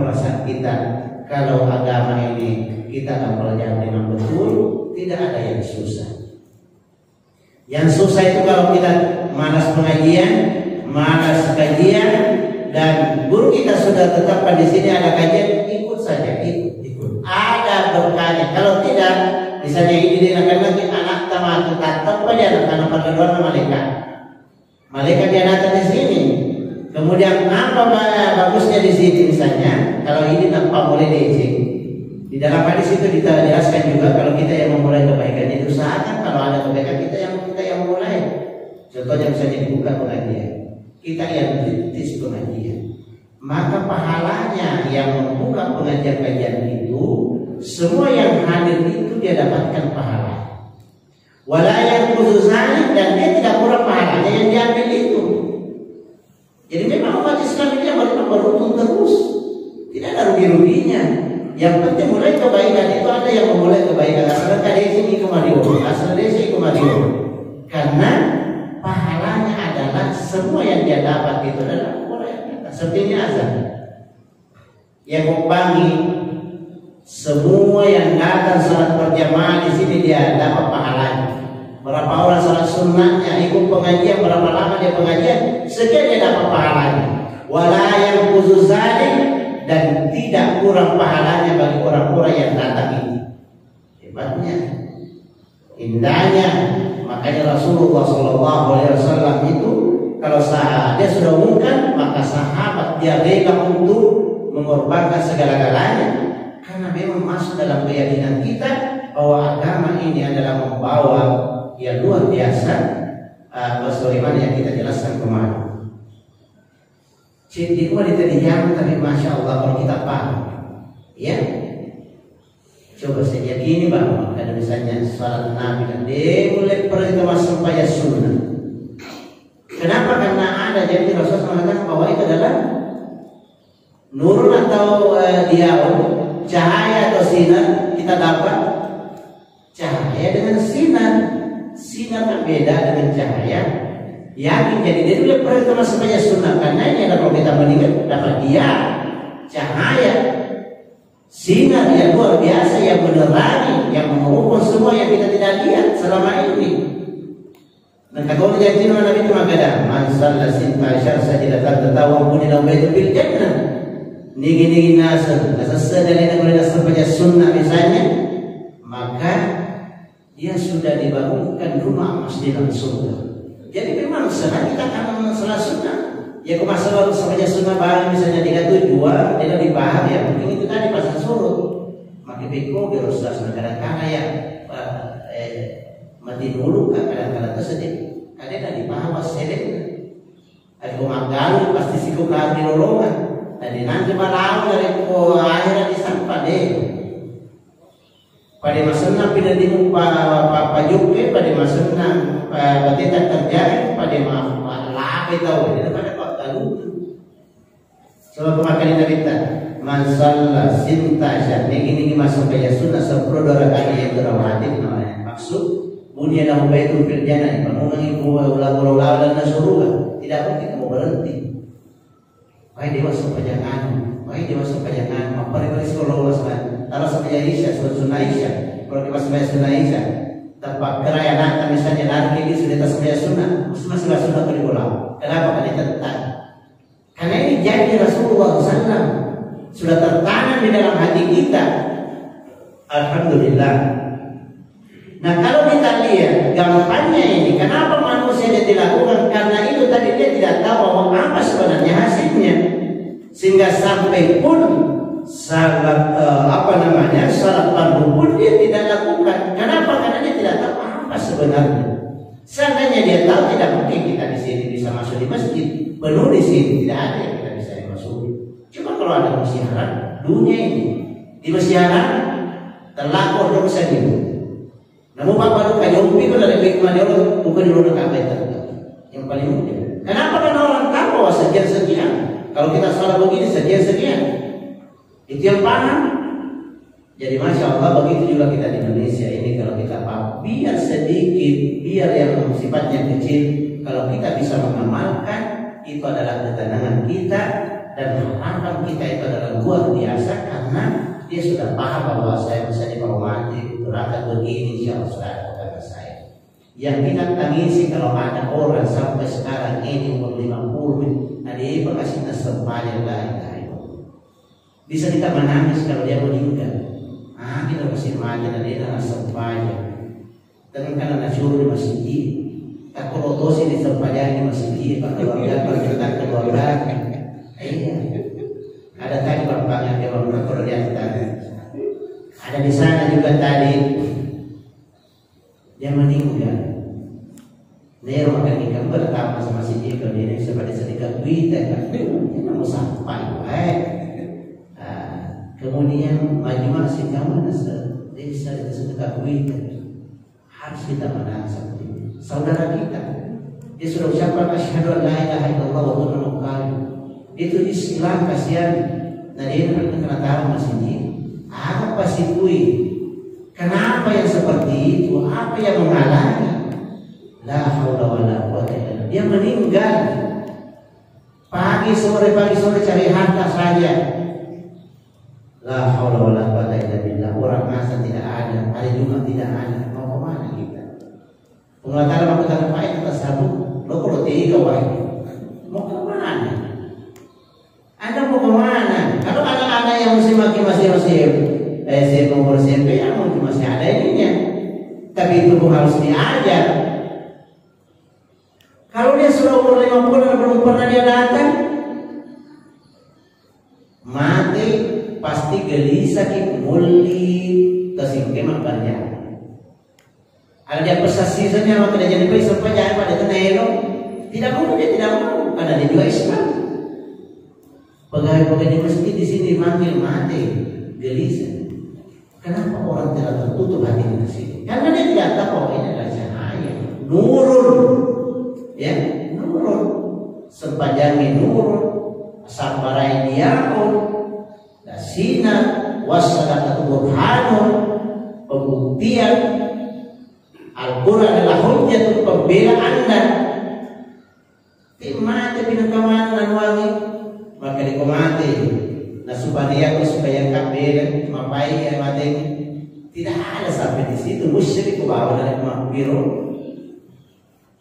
perasaan kita kalau agama ini kita akan pelajari dengan betul, tidak ada yang susah. Yang susah itu kalau kita malas pengajian, malas kajian, dan guru kita sudah tetapkan di sini ada kajian, ikut saja, ikut. Ada berkahnya. Kalau tidak, misalnya ini dinakan lagi anak tamat tetap pada anak-anak perkeluaran malaikat. Malaikat dia datang di sini. Kemudian apa bagusnya di sini misalnya? Kalau ini tanpa boleh diizin. Di dalam hadis itu kita jelaskan juga kalau kita yang memulai kebaikan itu usahakan kalau ada kebaikan kita yang memulai. Contohnya misalnya dibuka pengajian, kita yang rintis pengajian, maka pahalanya yang membuka pengajian-kajian itu semua yang hadir itu dia dapatkan pahala. Walayang khususnya dan dia tidak kurang pahalanya yang diambil itu. Jadi memang umat Islam ini yang beruntung terus, tidak ada rugi-ruginya. Yang penting mulai kebaikan itu ada yang memulai kebaikan. Asal dari sini kemari, asal dari sini kemari. Karena pahalanya adalah semua yang dia dapat itu adalah mulai kita. Sepertinya azan. Yang membangi semua yang datang salat berjamaah di sini dia dapat pahalanya. Berapa orang salat sunnahnya, ikut pengajian, berapa lama dia pengajian, sekian dia dapat pahalanya. Walayang khusus dan tidak kurang pahalanya bagi orang-orang yang datang ini. Hebatnya, indahnya. Makanya Rasulullah SAW itu kalau dia sudah umumkan, maka sahabat dia rela untuk mengorbankan segala-galanya karena memang masuk dalam keyakinan kita bahwa agama ini adalah membawa yang luar biasa, sebagaimana yang kita jelaskan kemarin. Di luar itu dijamin, tapi masya Allah kalau kita paham, ya. Coba saja gini bang, ada misalnya salat Nabi kan dia mulai perintah supaya sunnah. Kenapa? Karena ada jadi Rasulullah mengatakan bahwa itu adalah nurun atau diaun, cahaya atau sinar. Kita dapat cahaya dengan sinar. Sinar kan beda dengan cahaya. Yakin jadi dia mulai perintah supaya sunnah karena ini adalah kalau kita meninggal dapat dia cahaya. Sinar yang luar biasa yang menerangi, yang mengukur semua yang kita tidak lihat selama ini. Dan kata Allah jadi Nabi itu mengatakan, "Man shalla sinta asyar sajidatan tatawwabun ila baitul bil jannah." Nigi nasr, asas dalil boleh dasar pada sunnah misalnya, maka dia sudah dibangunkan rumah emas di dalam surga. Jadi memang senang kita akan salah sunnah. Ya kok masalah sampai sunnah barang misalnya 37 dia dibahas ya mungkin itu tadi pasal surut maka beko harus kadang-kadang ya mati dulu kadang-kadang tersedih kadang dibahas sedih ada pemanggalu pasti siku di lolongan dan nanti malam dari akhirat disampa deh pada masanya pindah di Pak Juke pada masanya batita terjadi pada lapi tahu dia pada sebab kemakan kita masalah cinta syah ini masuk ke sunnah 10 rakaat yang terawati namanya maksud bunyi dalam baitul firjana mengulangi ulang-ulang dan surga tidak mungkin mau berhenti baik dia masuk pajangan mempelajari sekolah kalau sampai Aisyah sunnah Aisyah kalau kita sampai sunnah Aisyah tempat kerayaan misalnya nanti ini sudah sampai sunnah masih sunnah itu diulang kenapa kan kita tetap karena ini janji Rasulullah SAW sudah tertanam di dalam hati kita. Alhamdulillah. Nah kalau kita lihat gampangnya ini, kenapa manusia dia dilakukan? Karena itu tadi dia tidak tahu bahwa apa sebenarnya hasilnya, sehingga sampai pun salat salat fardu pun dia tidak lakukan. Kenapa? Karena dia tidak tahu apa sebenarnya. Seandainya dia tahu tidak mungkin kita di sini bisa masuk di masjid. Penuh di sini tidak ada yang kita bisa dimasuki. Cuma kalau ada musyawarah dunia ini di musyawarah terlapor dosa itu. Namun bapak kayu itu dari hikmah dia bukan di luar Ka'bah itu yang paling mudah. Kenapa? Karena orang tahu bahwa sekian. Kalau kita salah begini sekian. Itu yang paham. Jadi masya Allah begitu juga kita di Indonesia ini kalau kita paham biar sedikit, biar yang sifatnya kecil, kalau kita bisa mengamalkan itu adalah ketenangan kita dan harapan kita itu adalah luar biasa karena dia sudah paham bahwa saya bisa dihormati, berangkat begini, insya Allah sudah ada kepada saya. Yang kita tangisi kalau ada orang sampai sekarang ini umur 50, ada yang berkasih nasabahnya lain. Bisa kita menangis kalau dia meninggal. Kita masih mati dan dia nasabahnya. Dan karena nasyur di masjid, tak kalau dosi di tempatnya di masjid, keluarga berkata keluarga. Iya. Ada tadi bapaknya dia kalau dia tadi. Ada di sana juga tadi dia meninggal. Dia makan ikan bertambah sama si dia kalau dia seperti sedikit duit kan. Dia mau sampai. Kemudian maju masih kamu dia sedekah duit. Harus kita menangis saudara kita. Dia sudah ucapkan asyhadu an la ilaha illallah wa anna muhammadan. Itu Islam kasihan. Nah dia kena tahu masih dia. Apa sih kui? Kenapa yang seperti itu? Apa yang menghalangi? La haula wala quwwata illa billah. Dia meninggal. Pagi sore cari harta saja. La haula wala quwwata illa billah. Orang asal tidak ada, hari Jumat tidak ada. Mau kemana kita? Pengelakar mau kita ngapain? Kita sabuk. Lo kalau tiga wae. Mau kemana? Anda mau kemana? Kalau anak-anak yang masih umur SMP yang masih ada ininya. Tapi itu pun harus diajar. Kalau dia sudah umur 50 dan belum pernah dia datang, mati pasti gelisah muli kesimpulan banyak. Ada dia pesasisannya maka dia jadi baik sampai jangan pada tenelo. Tidak mau dia tidak mau karena dia juga Islam. Pegawai-pegawai di masjid di sini manggil mati gelisah. Kenapa orang tidak tertutup hati di sini? Karena dia tidak tahu bahwa ini adalah cahaya, nurun, ya, nurun, sepanjangnya nurun, sabarai diakon, dasina, wasadaqatu burhanun, pembuktian, Al-Quran adalah hujjah pembela Anda. Mati pinakaman dan wangi, maka dikomati. Nah supaya kabel mapai yang mati tidak ada sampai di situ musyrik bawa dari makbiro.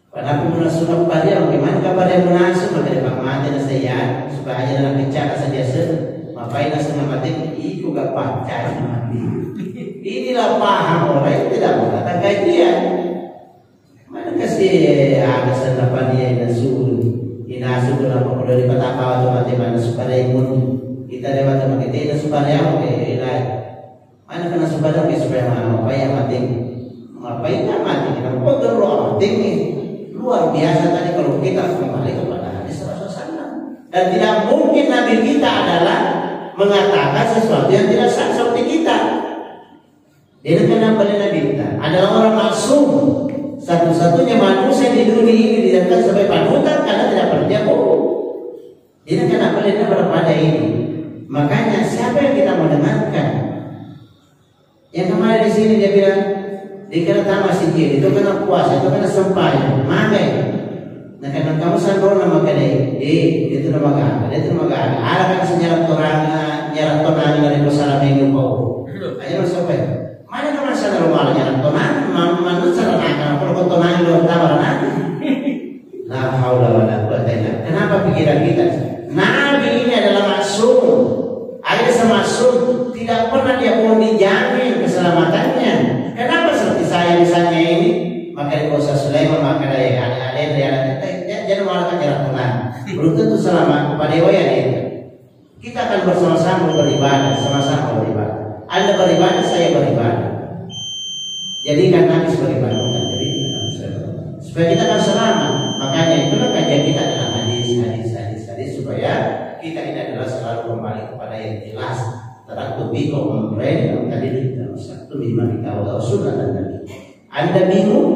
Padahal pun sudah pada bagaimana kabar yang munasib maka dia mati dan saya supaya dalam bicara saja mapai setengah mati itu gak pacar mati. Inilah paham orang yang tidak mengatakan kajian. Mana kasih ada senapan dia nasul inasul dalam kalau di patah atau mati mana supaya imun kita lewat sama kita supaya apa ya mana kena supaya apa yang mati ngapain mati kita perlu mati luar biasa tadi kalau kita kembali kepada hadis Rasulullah dan tidak mungkin Nabi kita adalah mengatakan sesuatu yang tidak sah seperti kita. Dia kenapa Nabi kita adalah orang maksum satu-satunya manusia di dunia ini dijadikan sebagai panutan karena tidak pernah bohong. Dia kenapa dia berpada ini. Makanya siapa yang kita mendengarkan? Yang kemarin di sini dia bilang dikira masih dia itu kena puasa, itu kena sembahyang, makai. Nah karena kamu sandor nama kene, itu nama kagak, itu nama kagak. Ada kan senyarap torang dari masalah minggu kau. Ayo sampai. Mana kamu sandor malah nyarap torang, mana sandor akan kalau torang luar tawar nanti. La haula wala quwwata illa billah. Kenapa pikiran kita? Nabi ini adalah maksum. Ada semasuk tidak pernah dia pun dijamin keselamatannya. Kenapa seperti saya misalnya ini? Maka di Kosa Sulaiman maka ada jangan malah jarak tenang. Belum tentu selamat kepada waya itu. Kita akan bersama-sama beribadah, sama-sama beribadah. Anda beribadah, saya beribadah. Jadi kan Nabi beribadah kan jadi supaya kita akan selamat. Makanya itulah kajian kita adalah hadis supaya kita ini adalah selalu kembali kepada yang jelas. Terang lebih kau memperoleh tadi kita satu lima kita sunnah dan Nabi. Anda bingung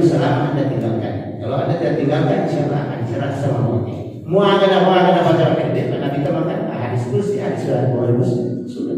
selama Anda tinggalkan. Kalau Anda tidak tinggalkan, insyaallah akan diserang sama mati. Mu'agana pada pendek karena kita makan hadis kursi hadis sudah sudah